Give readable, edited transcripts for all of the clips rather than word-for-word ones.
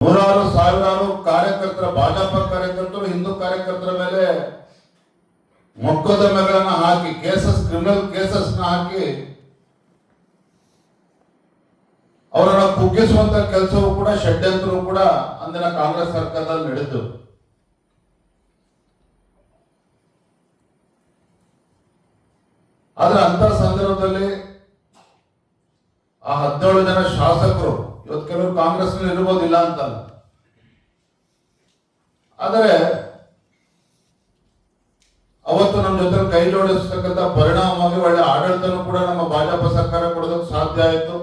ನೂರಾರು ಸಾವಿರಾರು ಕಾರ್ಯಕರ್ತರ ಭಾಜಪ ಕಾರ್ಯಕರ್ತರು ಹಿಂದೂ ಕಾರ್ಯಕರ್ತರ ಮೇಲೆ ಮೊಕದ್ದಮೆಗಳನ್ನ ಹಾಕಿ ಕ್ರಿಮಿನಲ್ ಕೇಸಸ್ ಹಾಕಿ ಅವರನ್ನ ಕುಗ್ಗಿಸುವಂತ ಕೆಲಸವೂ ಕೂಡ ಷಡ್ಯಂತ್ರವೂ ಕೂಡ ಅಂದಿನ ಕಾಂಗ್ರೆಸ್ ಸರ್ಕಾರದಲ್ಲಿ ನಡೆಯಿತು. ಆದ್ರೆ ಅಂತ ಸಂದರ್ಭದಲ್ಲಿ ಆ 17 ಜನ ಶಾಸಕರು ಇವತ್ತು ಕೆಲವರು ಕಾಂಗ್ರೆಸ್ ನಲ್ಲಿ ಇರಬಹುದಿಲ್ಲ ಅಂತಲ್ಲ, ಆದರೆ ಅವತ್ತು ನಮ್ಮ ಜೊತೆ ಕೈ ಜೋಡಿಸ್ತಕ್ಕಂಥ ಪರಿಣಾಮವಾಗಿ ಒಳ್ಳೆ ಆಡಳಿತನೂ ಕೂಡ ನಮ್ಮ ಭಾಜಪ ಸರ್ಕಾರ ಕೊಡೋದಕ್ಕೆ ಸಾಧ್ಯ ಆಯಿತು.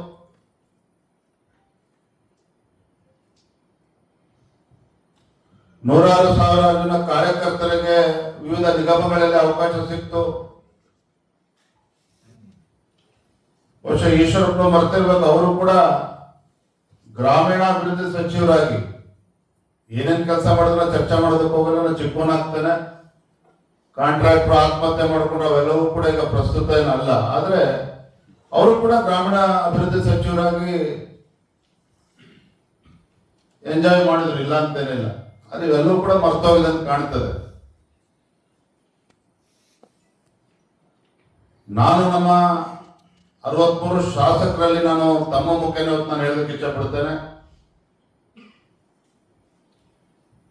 ನೂರಾರು ಸಾವಿರಾರು ಜನ ಕಾರ್ಯಕರ್ತರಿಗೆ ವಿವಿಧ ನಿಗಮಗಳಲ್ಲಿ ಅವಕಾಶ ಸಿಕ್ತು. ಬಹುಶಃ ಈಶ್ವರಪ್ಪ ಮರ್ತಿರ್ಬೇಕು, ಅವರು ಕೂಡ ಗ್ರಾಮೀಣಾಭಿವೃದ್ಧಿ ಸಚಿವರಾಗಿ ಏನೇನ್ ಕೆಲಸ ಮಾಡಿದ್ರೆ ಚರ್ಚೆ ಮಾಡೋದಕ್ಕೆ ಹೋಗಲ್ಲ, ಚಿಕ್ಕವನಾಗ್ತಾನೆ. ಕಾಂಟ್ರಾಕ್ಟರ್ ಆತ್ಮಹತ್ಯೆ ಮಾಡ್ಕೊಂಡು ಅವೆಲ್ಲವೂ ಕೂಡ ಈಗ ಪ್ರಸ್ತುತ ಏನಲ್ಲ, ಆದ್ರೆ ಅವರು ಕೂಡ ಗ್ರಾಮೀಣ ಅಭಿವೃದ್ಧಿ ಸಚಿವರಾಗಿ ಎಂಜಾಯ್ ಮಾಡಿದ್ರು, ಇಲ್ಲ ಅಂತೇನಿಲ್ಲ. ಅದು ಇವೆಲ್ಲವೂ ಕೂಡ ಮರ್ತೋಗಿದೆ ಅಂತ ಕಾಣ್ತದೆ. ನಾನು ನಮ್ಮ 63 ಶಾಸಕರಲ್ಲಿ ನಾನು ತಮ್ಮ ಮುಖೇನ ನಾನು ಹೇಳೋದಕ್ಕೆ ಇಷ್ಟಪಡ್ತೇನೆ.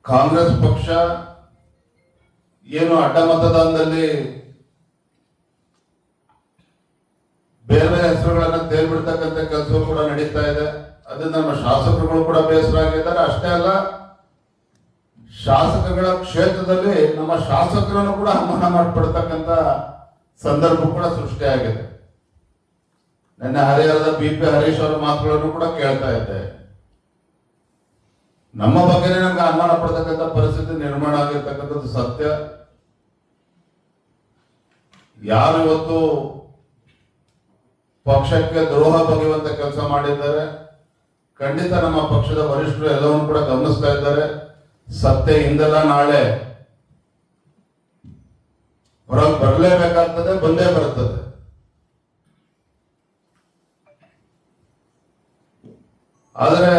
ಕಾಂಗ್ರೆಸ್ ಪಕ್ಷ ಏನು ಅಡ್ಡ ಮತದಾನದಲ್ಲಿ ಬೇರೆ ಬೇರೆ ಹೆಸರುಗಳನ್ನ ತೇಲ್ಬಿಡ್ತಕ್ಕಂಥ ಕೆಲಸವೂ ಕೂಡ ನಡೀತಾ ಇದೆ. ಅದರಿಂದ ನಮ್ಮ ಶಾಸಕರುಗಳು ಕೂಡ ಬೇಸರ ಆಗಿದ್ದಾರೆ. ಅಷ್ಟೇ ಅಲ್ಲ, ಶಾಸಕಗಳ ಕ್ಷೇತ್ರದಲ್ಲಿ ನಮ್ಮ ಶಾಸಕರನ್ನು ಕೂಡ ಅವಮಾನ ಮಾಡಿಬಿಡ್ತಕ್ಕಂಥ ಸಂದರ್ಭ ಕೂಡ ಸೃಷ್ಟಿಯಾಗಿದೆ. ನಿನ್ನೆ ಹರಿಹರದ BP ಹರೀಶ್ ಅವರ ಮಾತುಗಳನ್ನು ಕೂಡ ಕೇಳ್ತಾ ಇದ್ದೆ. ನಮ್ಮ ಬಗ್ಗೆನೇ ನಮ್ಗೆ ಅನುಮಾನ ಪಡ್ತಕ್ಕಂಥ ಪರಿಸ್ಥಿತಿ ನಿರ್ಮಾಣ ಆಗಿರ್ತಕ್ಕಂಥದ್ದು ಸತ್ಯ. ಯಾರು ಇವತ್ತು ಪಕ್ಷಕ್ಕೆ ದ್ರೋಹ ಬಗೆಯುವಂತ ಕೆಲಸ ಮಾಡಿದ್ದಾರೆ, ಖಂಡಿತ ನಮ್ಮ ಪಕ್ಷದ ವರಿಷ್ಠರು ಎಲ್ಲವನ್ನು ಕೂಡ ಗಮನಿಸ್ತಾ ಇದ್ದಾರೆ. ಸತ್ಯ ಹಿಂದೆಲ್ಲ ನಾಳೆ ಹೊರಗೆ ಬರಲೇಬೇಕಾಗ್ತದೆ, ಬಂದೇ ಬರುತ್ತದೆ. ಆದರೆ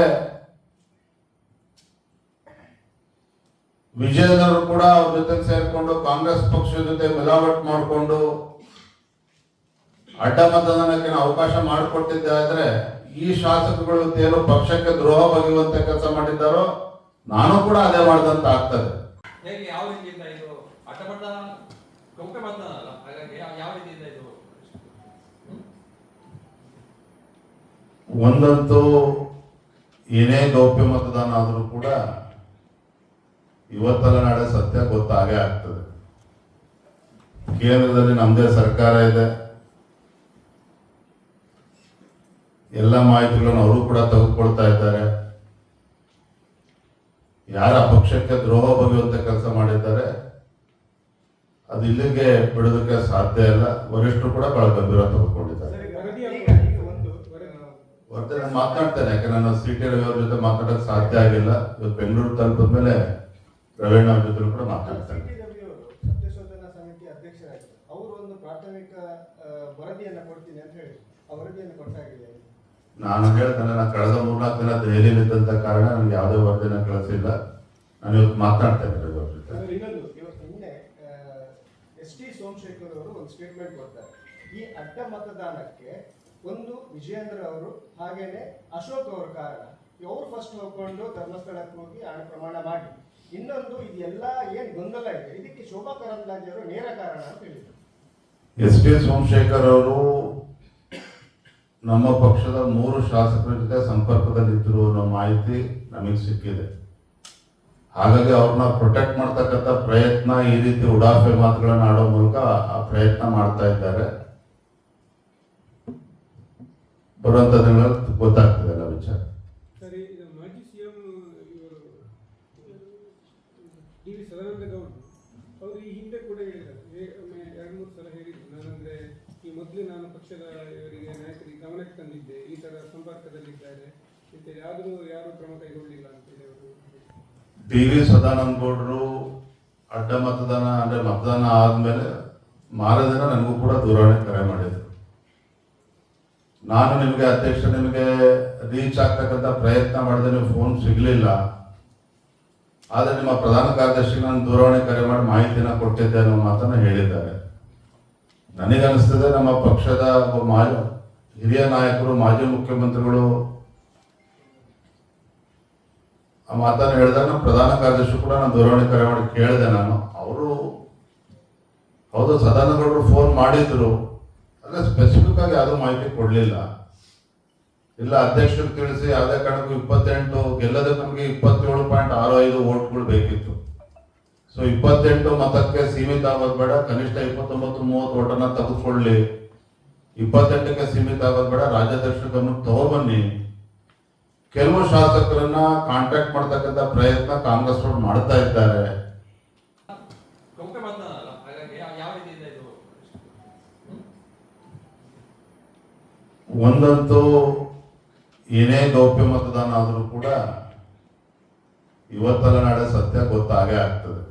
ವಿಜಯನವರು ಕೂಡ ಅವ್ರ ಜೊತೆ ಸೇರಿಕೊಂಡು ಕಾಂಗ್ರೆಸ್ ಪಕ್ಷದ ಜೊತೆ ಮಿಲಾವಟ್ ಮಾಡಿಕೊಂಡು ಅಡ್ಡ ಮತದಾನಕ್ಕೆ ಅವಕಾಶ ಮಾಡಿಕೊಟ್ಟಿದ್ದೆ. ಆದ್ರೆ ಈ ಶಾಸಕರು ಏನು ಪಕ್ಷಕ್ಕೆ ದ್ರೋಹ ಬಗೆಯುವಂತ ಕೆಲಸ ಮಾಡಿದ್ದಾರೋ ನಾನು ಕೂಡ ಅದೇ ಮಾಡಿದಂತ ಆಗ್ತದೆ. ಒಂದಂತೂ ಏನೇ ಗೌಪ್ಯ ಮತದಾನ ಆದರೂ ಕೂಡ ಇವತ್ತಲ್ಲ ನಾಳೆ ಸತ್ಯ ಗೊತ್ತಾಗೇ ಆಗ್ತದೆ. ಕೇಂದ್ರದಲ್ಲಿ ನಮ್ಮದೇ ಸರ್ಕಾರ ಇದೆ, ಎಲ್ಲ ಮಾಹಿತಿಗಳನ್ನು ಅವರು ಕೂಡ ತೆಗೆದುಕೊಳ್ತಾ ಇದ್ದಾರೆ. ಯಾರ ಪಕ್ಷಕ್ಕೆ ದ್ರೋಹ ಬಗೆಯುವಂತ ಕೆಲಸ ಮಾಡಿದ್ದಾರೆ ಅದು ಇಲ್ಲಿಗೆ ಬಿಡೋದಕ್ಕೆ ಸಾಧ್ಯ ಇಲ್ಲ. ವರಿಷ್ಠರು ಕೂಡ ಬಹಳ ಗಂಭೀರ ತೆಗೆದುಕೊಂಡಿದ್ದಾರೆ. ವರದಿ ನಾನು ಮಾತನಾಡ್ತೇನೆ, ಯಾಕೆ ನಾನು CT ರವಿ ಅವ್ರ ಜೊತೆ ಮಾತಾಡೋಕೆ ಸಾಧ್ಯ ಆಗಿಲ್ಲ. ಇವತ್ತು ಬೆಂಗಳೂರು ತಲುಪಿದ ಮೇಲೆ ರವೀಣ್ ಅವ್ರ ಜೊತೆ ಕೂಡ ಮಾತಾಡ್ತೇನೆ. ಸತ್ಯಶೋಧನಾ ಸಮಿತಿ ಅಧ್ಯಕ್ಷರಾಗಿದ್ದಾರೆ, ಅವರು ಒಂದು ಪ್ರಾಥಮಿಕ ವರದಿಯನ್ನು ಕೊಡ್ತೀನಿ ಅಂತ ಹೇಳಿ ಆ ವರದಿಯನ್ನು ಕೊಟ್ಟಾಗಿದೆ. ನಾನು ಹೇಳ್ತೇನೆ, ನಾನು ಕಳೆದ 3-4 ದಿನ ದೆಹಲಿಯಲ್ಲಿ ಇದ್ದಂತ ಕಾರಣ ನನಗೆ ಯಾವುದೇ ವರದಿನ ಕಳಿಸಿಲ್ಲ. ನಾನು ಇವತ್ತು ಮಾತನಾಡ್ತೇನೆ ರವಿ ಅವ್ರ ಜೊತೆ. ಇನ್ನೊಂದು, ಇವತ್ತು ನಿನ್ನೆ ST ಸೋಮಶೇಖರ್ ಅವರು ಒಂದು ಸ್ಟೇಟ್ಮೆಂಟ್ ಕೊಡ್ತಾರೆ. ಈ ಅಡ್ಡ ಮತದಾನಕ್ಕೆ ಒಂದು ವಿಜಯೇಂದ್ರ ಅವರು ಹಾಗೇನೆ ಅಶೋಕ್ ಅವರ ಕಾರಣ. ಅವ್ರು ಫಸ್ಟ್ ಹೋಗ್ಕೊಂಡು ಧರ್ಮಸ್ಥಳಕ್ಕೆ ಹೋಗಿ ಹಣ ಪ್ರಮಾಣ ಮಾಡಿ. ಇನ್ನೊಂದು, ಇದೆಲ್ಲ ಏನ್ ಗೊಂದಲ ಇದೆ, ಇದಕ್ಕೆ ಶೋಭಾ ಕರಂದ್ಲಾಜೆ ಅವರು ನೇರ ಕಾರಣ ಅಂತ ಹೇಳಿದರು. ST ಸೋಮಶೇಖರ್ ಅವರು ನಮ್ಮ ಪಕ್ಷದ 3 ಶಾಸಕರ ಜೊತೆ ಸಂಪರ್ಕದಲ್ಲಿದ್ದರು ಅನ್ನೋ ಮಾಹಿತಿ ನಮಗೆ ಸಿಕ್ಕಿದೆ. ಹಾಗಾಗಿ ಅವ್ರನ್ನ ಪ್ರೊಟೆಕ್ಟ್ ಮಾಡ್ತಕ್ಕಂಥ ಪ್ರಯತ್ನ, ಈ ರೀತಿ ಉಡಾಫೆ ಮಾತುಗಳನ್ನ ಆಡೋ ಮೂಲಕ ಆ ಪ್ರಯತ್ನ ಮಾಡ್ತಾ ಇದ್ದಾರೆ. ಬರುವಂತ ದಿನಗಳಲ್ಲಿ ಗೊತ್ತಾಗ್ತದೆ ಎಲ್ಲ ವಿಚಾರ. ಸರಿ, ಮಾಜಿ CM ಇವರು DV ಸದಾನಂದ ಗೌಡ ಅವರು ಈ ಹಿಂದೆ ಕೂಡ ಹೇಳಿದ್ದಾರೆ, 2-3 ಸಲ ಹೇಳಿದ್ರು. ನಾನಂದ್ರೆ ಈ ಮೊದಲು ನಾನು ಪಕ್ಷದ ಇವರಿಗೆ ನಾಯಕರಿಗೆ ಗಮನಕ್ಕೆ ತಂದಿದ್ದೆ, ಈ ತರ ಸಂಪರ್ಕದಲ್ಲಿದ್ದಾರೆ ಅಂತೇಳಿ, ಆದರೂ ಯಾರು ಕ್ರಮ ಕೈಗೊಳ್ಳಿಲ್ಲ ಅಂತೇಳಿ ಅವರು. DV ಸದಾನಂದ ಗೌಡರು ಅಡ್ಡ ಮತದಾನ ಅಂದ್ರೆ ಮತದಾನ ಆದ್ಮೇಲೆ ಮಾರದಿನ ನನಗೂ ಕೂಡ ದೂರವಾಣಿ ಕರೆ ಮಾಡಿದ್ರು. ನಾನು ನಿಮಗೆ ಅಧ್ಯಕ್ಷ ನಿಮಗೆ ರೀಚ್ ಆಗ್ತಕ್ಕಂಥ ಪ್ರಯತ್ನ ಮಾಡಿದ್ರೆ ನೀವು ಫೋನ್ ಸಿಗಲಿಲ್ಲ. ಆದರೆ ನಿಮ್ಮ ಪ್ರಧಾನ ಕಾರ್ಯದರ್ಶಿ ನಾನು ದೂರವಾಣಿ ಕರೆ ಮಾಡಿ ಮಾಹಿತಿನ ಕೊಟ್ಟಿದ್ದೆ ಅನ್ನೋ ಮಾತನ್ನು ಹೇಳಿದ್ದಾರೆ. ನನಗನ್ನಿಸ್ತದೆ ನಮ್ಮ ಪಕ್ಷದ ಒಬ್ಬ ಹಿರಿಯ ನಾಯಕರು, ಮಾಜಿ ಮುಖ್ಯಮಂತ್ರಿಗಳು ಆ ಮಾತನ್ನು ಹೇಳಿದಾಗ ನಮ್ಮ ಪ್ರಧಾನ ಕಾರ್ಯದರ್ಶಿ ಕೂಡ ನಾನು ದೂರವಾಣಿ ಕರೆ ಮಾಡಿ ಕೇಳಿದೆ. ಅವರು ಹೌದು ಸದಾನಗೌಡರು ಫೋನ್ ಮಾಡಿದ್ರು, ಅಲ್ಲ ಸ್ಪೆಸಿಫಿಕ್ ಆಗಿ ಯಾವುದೂ ಮಾಹಿತಿ ಕೊಡಲಿಲ್ಲ. ಇಲ್ಲ ಅಧ್ಯಕ್ಷರಿಗೆ ತಿಳಿಸಿ ಯಾವುದೇ ಕಾರಣಕ್ಕೂ 28 ಗೆಲ್ಲದಕ್ಕೆ ನಮಗೆ 27.65 ವೋಟ್ಗಳು ಬೇಕಿತ್ತು. ಸೊ 28 ಮತಕ್ಕೆ ಸೀಮಿತ ಆಗೋದು ಬೇಡ, ಕನಿಷ್ಠ 29-30 ವೋಟನ್ನ ತೆಗೆದುಕೊಳ್ಳಿ. 28ಕ್ಕೆ ಸೀಮಿತ ಆಗೋದು ಬೇಡ, ರಾಜ್ಯಾಧ್ಯಕ್ಷರ ಗಮನಕ್ಕೆ ತಗೊಬನ್ನಿ. ಕೆಲವು ಶಾಸಕರನ್ನ ಕಾಂಟ್ಯಾಕ್ಟ್ ಮಾಡ್ತಕ್ಕಂಥ ಪ್ರಯತ್ನ ಕಾಂಗ್ರೆಸ್ ಅವರು ಮಾಡ್ತಾ ಇದ್ದಾರೆ. ಒಂದಂತೂ ಏನೇ ಗೌಪ್ಯ ಮತದಾನ ಆದರೂ ಕೂಡ ಇವತ್ತಲ್ಲ ನಾಳೆ ಸತ್ಯ ಗೊತ್ತಾಗೇ ಆಗ್ತದೆ.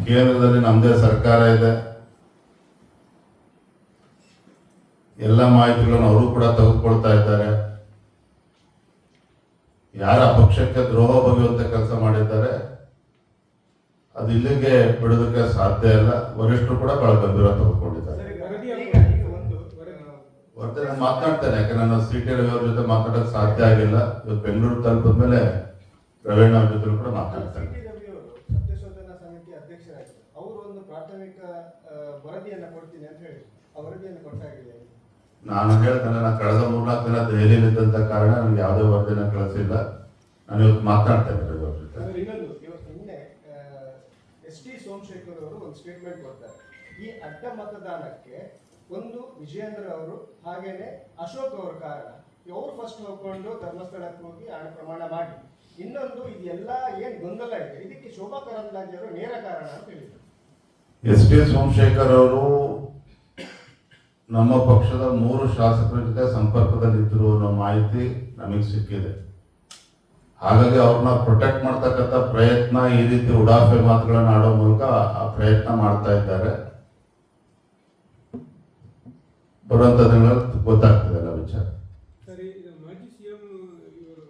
ಕೇಂದ್ರದಲ್ಲಿ ನಮ್ಮದೇ ಸರ್ಕಾರ ಇದೆ, ಎಲ್ಲ ಮಾಹಿತಿಗಳನ್ನು ಅವರು ಕೂಡ ತೆಗೆದುಕೊಳ್ತಾ ಇದ್ದಾರೆ. ಯಾರ ಪಕ್ಷಕ್ಕೆ ದ್ರೋಹ ಬಗೆಯುವಂತ ಕೆಲಸ ಮಾಡಿದ್ದಾರೆ ಅದು ಇಲ್ಲಿಗೆ ಬಿಡೋದಕ್ಕೆ ಸಾಧ್ಯ ಇಲ್ಲ. ವರಿಷ್ಠರು ಕೂಡ ಬಹಳ ಗಂಭೀರ ತೆಗೆದುಕೊಂಡಿದ್ದಾರೆ. ವರದಿ ನಾನು ಮಾತನಾಡ್ತೇನೆ, ಯಾಕೆ ನಾನು CT ರವಿ ಅವ್ರ ಜೊತೆ ಮಾತಾಡೋಕೆ ಸಾಧ್ಯ ಆಗಿಲ್ಲ. ಇವತ್ತು ಬೆಂಗಳೂರು ತಲುಪಿದ ಮೇಲೆ ರವೀಣ್ ಅವ್ರ ಜೊತೆ ಕೂಡ ಮಾತಾಡ್ತೇನೆ. CT ರವಿ ಅವರು ಸತ್ಯಶೋಧನಾ ಸಮಿತಿ ಅಧ್ಯಕ್ಷರಾಗಿದ್ದಾರೆ. ಅವರು ಒಂದು ಪ್ರಾಥಮಿಕ ವರದಿಯನ್ನ ಕೊಡ್ತೀನಿ ಅಂತ ಹೇಳಿ ಆ ವರದಿಯನ್ನು ಕೊಟ್ಟಾಗಿದೆ. ನಾನು ಹೇಳ್ತೇನೆ, ನಾನು ಕಳೆದ 3-4 ದಿನ ದೆಹಲಿಯಲ್ಲಿ ಇದ್ದಂತ ಕಾರಣ ನನಗೆ ಯಾವುದೇ ವರದಿನ ಕಳಿಸಿಲ್ಲ. ನಾನು ಇವತ್ತು ಮಾತನಾಡ್ತೇನೆ ರವಿ ಅವ್ರ ಜೊತೆ. ಇನ್ನೊಂದು ನಿನ್ನೆ ST ಸೋಮಶೇಖರ್ ಅವರು ಒಂದು ಸ್ಟೇಟ್ಮೆಂಟ್ ಕೊಡ್ತಾರೆ. ಈ ಅಡ್ಡ ಮತದಾನಕ್ಕೆ ಒಂದು ವಿಜಯೇಂದ್ರ ಅವರು ಹಾಗೇನೆ ಅಶೋಕ್ ಅವರ ಕಾರಣ. ಅವ್ರು ಫಸ್ಟ್ ಹೋಗ್ಕೊಂಡು ಧರ್ಮಸ್ಥಳಕ್ಕೆ ಹೋಗಿ ಹಣ ಪ್ರಮಾಣ ಮಾಡಿ. ಇನ್ನೊಂದು ಇದೆಲ್ಲ ಏನ್ ಗೊಂದಲ ಇದೆ, ಇದಕ್ಕೆ ಶೋಭಾ ಕರಂದ್ಲಾಜೆ ಅವರು ನೇರ ಕಾರಣ ಅಂತ ಹೇಳಿದ್ರು. ST ಸೋಮಶೇಖರ್ ಅವರು ನಮ್ಮ ಪಕ್ಷದ 3 ಶಾಸಕರ ಜೊತೆ ಸಂಪರ್ಕದಲ್ಲಿದ್ದರು ಅನ್ನೋ ಮಾಹಿತಿ ನಮಗೆ ಸಿಕ್ಕಿದೆ. ಹಾಗಾಗಿ ಅವ್ರನ್ನ ಪ್ರೊಟೆಕ್ಟ್ ಮಾಡ್ತಕ್ಕಂಥ ಪ್ರಯತ್ನ, ಈ ರೀತಿ ಉಡಾಫೆ ಮಾತುಗಳನ್ನ ಆಡೋ ಮೂಲಕ ಆ ಪ್ರಯತ್ನ ಮಾಡ್ತಾ ಇದ್ದಾರೆ. ಬರುವಂತ ದಿನಗಳಲ್ಲಿ ಗೊತ್ತಾಗ್ತದೆ ಎಲ್ಲ ವಿಚಾರ. ಸರಿ, ಮಾಜಿ CM ಇವರು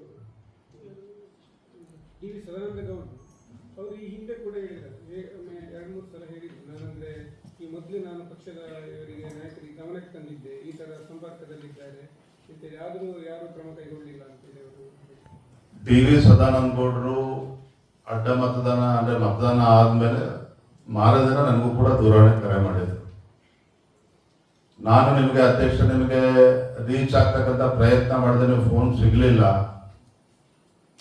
ಡಿ.ವಿ. ಸದಾನಂದಗೌಡರು ಅವರು ಈ ಹಿಂದೆ ಕೂಡ ಹೇಳಿದ್ದಾರೆ, 2-3 ಸಲ ಹೇಳಿದ್ರು. ನಾನಂದ್ರೆ ಈ ಮೊದಲು ನಾನು ಪಕ್ಷದ ಇವರಿಗೆ ನಾಯಕರಿಗೆ ಗಮನಕ್ಕೆ ತಂದಿದ್ದೆ, ಈ ತರ ಸಂಪರ್ಕದಲ್ಲಿದ್ದಾರೆ ಅಂತೇಳಿ. ಆದರೂ ಯಾರು ಕ್ರಮ ಕೈಗೊಳ್ಳಿಲ್ಲ ಅಂತೇಳಿ ಅವರು. ಡಿ.ವಿ. ಸದಾನಂದಗೌಡರು ಅಡ್ಡ ಮತದಾನ ಅಂದ್ರೆ ಮತದಾನ ಆದ್ಮೇಲೆ ಮಾರದಿನ ನನಗೂ ಕೂಡ ದೂರವಾಣಿ ಕರೆ ಮಾಡಿದ್ರು. ನಾನು ನಿಮಗೆ ಅಧ್ಯಕ್ಷ ನಿಮಗೆ ರೀಚ್ ಆಗ್ತಕ್ಕಂಥ ಪ್ರಯತ್ನ ಮಾಡಿದ್ರೆ ನೀವು ಫೋನ್ ಸಿಗಲಿಲ್ಲ.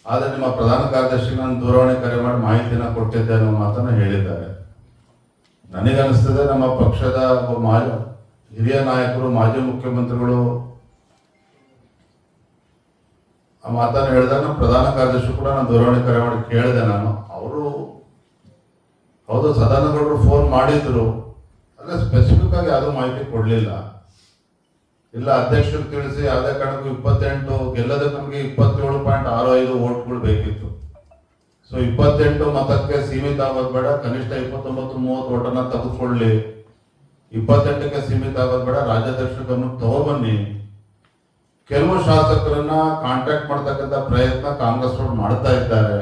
ಆದರೆ ನಿಮ್ಮ ಪ್ರಧಾನ ಕಾರ್ಯದರ್ಶಿ ನಾನು ದೂರವಾಣಿ ಕರೆ ಮಾಡಿ ಮಾಹಿತಿನ ಕೊಟ್ಟಿದ್ದೆ ಅನ್ನೋ ಮಾತನ್ನು ಹೇಳಿದ್ದಾರೆ. ನನಗನ್ನಿಸ್ತದೆ ನಮ್ಮ ಪಕ್ಷದ ಒಬ್ಬ ಹಿರಿಯ ನಾಯಕರು, ಮಾಜಿ ಮುಖ್ಯಮಂತ್ರಿಗಳು ಆ ಮಾತನ್ನು ಹೇಳಿದಾಗ ನಮ್ಮ ಪ್ರಧಾನ ಕಾರ್ಯದರ್ಶಿ ಕೂಡ ನಾನು ದೂರವಾಣಿ ಕರೆ ಮಾಡಿ ಕೇಳಿದೆ. ಅವರು ಹೌದು ಸದಾನಗೌಡರು ಫೋನ್ ಮಾಡಿದ್ರು, ಅಲ್ಲ ಸ್ಪೆಸಿಫಿಕ್ ಆಗಿ ಯಾವುದೂ ಮಾಹಿತಿ ಕೊಡಲಿಲ್ಲ. ಇಲ್ಲ ಅಧ್ಯಕ್ಷರಿಗೆ ತಿಳಿಸಿ ಯಾವುದೇ ಕಾರಣಕ್ಕೂ 28 ಗೆಲ್ಲದಕ್ಕೆ ನಮಗೆ 27.65 ವೋಟ್ಗಳು ಬೇಕಿತ್ತು. ಸೊ 28 ಮತಕ್ಕೆ ಸೀಮಿತ ಆಗೋದು ಬೇಡ, ಕನಿಷ್ಠ 29-30 ವೋಟನ್ನ ತೆಗೆದುಕೊಳ್ಳಿ. 28ಕ್ಕೆ ಸೀಮಿತ ಆಗೋದು ಬೇಡ, ರಾಜ್ಯಾಧ್ಯಕ್ಷರ ಗಮನಕ್ಕೆ ತಗೊಬನ್ನಿ. ಕೆಲವು ಶಾಸಕರನ್ನ ಕಾಂಟ್ಯಾಕ್ಟ್ ಮಾಡ್ತಕ್ಕಂಥ ಪ್ರಯತ್ನ ಕಾಂಗ್ರೆಸ್ ಅವರು ಮಾಡ್ತಾ ಇದ್ದಾರೆ.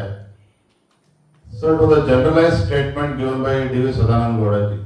So it was a generalise statement given by DV. Sadananda Gowda G.